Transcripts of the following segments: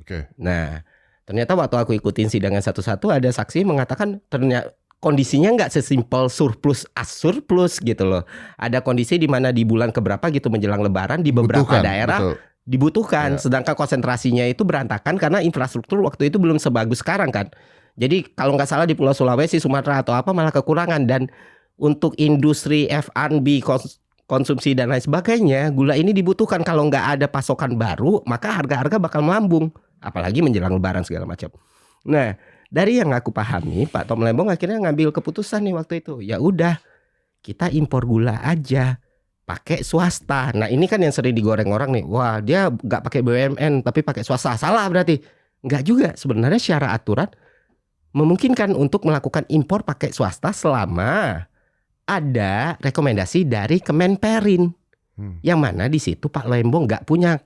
Oke. Nah, ternyata waktu aku ikutin sidangan satu-satu ada saksi mengatakan ternyata kondisinya nggak sesimpel surplus surplus gitu loh. Ada kondisi di mana di bulan keberapa gitu menjelang Lebaran di beberapa Butuhkan, daerah betul. dibutuhkan, Ya. sedangkan konsentrasinya itu berantakan karena infrastruktur waktu itu belum sebagus sekarang kan. Jadi kalau nggak salah di Pulau Sulawesi, Sumatera atau apa malah kekurangan, dan untuk industri F&B konsumsi dan lain sebagainya, gula ini dibutuhkan. Kalau nggak ada pasokan baru, maka harga-harga bakal melambung, apalagi menjelang Lebaran segala macam. Nah, dari yang aku pahami, Pak Tom Lembong akhirnya ngambil keputusan nih waktu itu. Ya udah, kita impor gula aja, pakai swasta. Nah ini kan yang sering digoreng orang nih. Wah, dia nggak pakai BUMN tapi pakai swasta. Salah berarti. Nggak juga. Sebenarnya secara aturan memungkinkan untuk melakukan impor pakai swasta selama ada rekomendasi dari Kemenperin. Yang mana di situ Pak Lembong nggak punya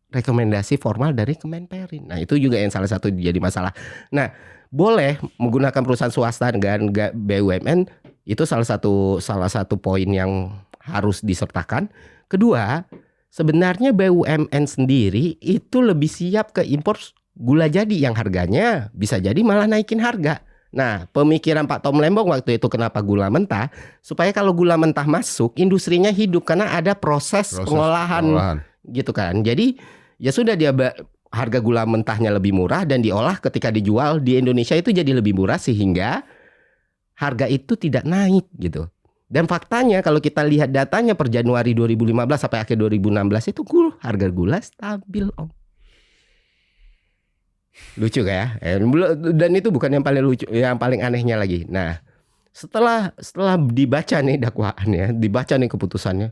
rekomendasi formal dari Kemenperin. Nah itu juga yang salah satu jadi masalah. Nah boleh menggunakan perusahaan swasta dan nggak BUMN, itu salah satu poin yang harus disertakan. Kedua, sebenarnya BUMN sendiri itu lebih siap ke impor gula jadi yang harganya bisa jadi malah naikin harga. Nah, pemikiran Pak Tom Lembong waktu itu kenapa gula mentah, supaya kalau gula mentah masuk, industrinya hidup karena ada proses pengolahan gitu kan. Jadi ya sudah, dia harga gula mentahnya lebih murah dan diolah ketika dijual di Indonesia itu jadi lebih murah sehingga harga itu tidak naik gitu. Dan faktanya kalau kita lihat datanya per Januari 2015 sampai akhir 2016 itu harga gula stabil, Om. Lucu kayak ya? Dan itu bukan yang paling lucu, yang paling anehnya lagi. Nah, setelah dibaca nih dakwaannya, dibaca nih keputusannya,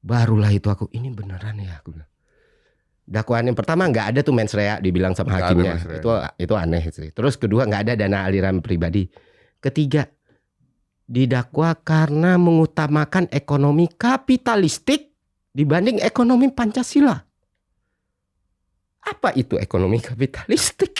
barulah itu aku, ini beneran ya aku. Dakwaan yang pertama nggak ada tuh mens rea dibilang sama hakimnya, itu aneh sih. Terus kedua nggak ada dana aliran pribadi. Ketiga, didakwa karena mengutamakan ekonomi kapitalistik dibanding ekonomi Pancasila. Apa itu ekonomi kapitalistik?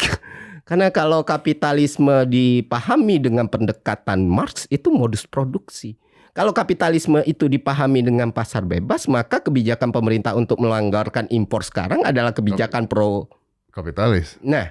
Karena kalau kapitalisme dipahami dengan pendekatan Marx itu modus produksi. Kalau kapitalisme itu dipahami dengan pasar bebas, maka kebijakan pemerintah untuk melanggarkan impor sekarang adalah kebijakan pro kapitalis. Nah,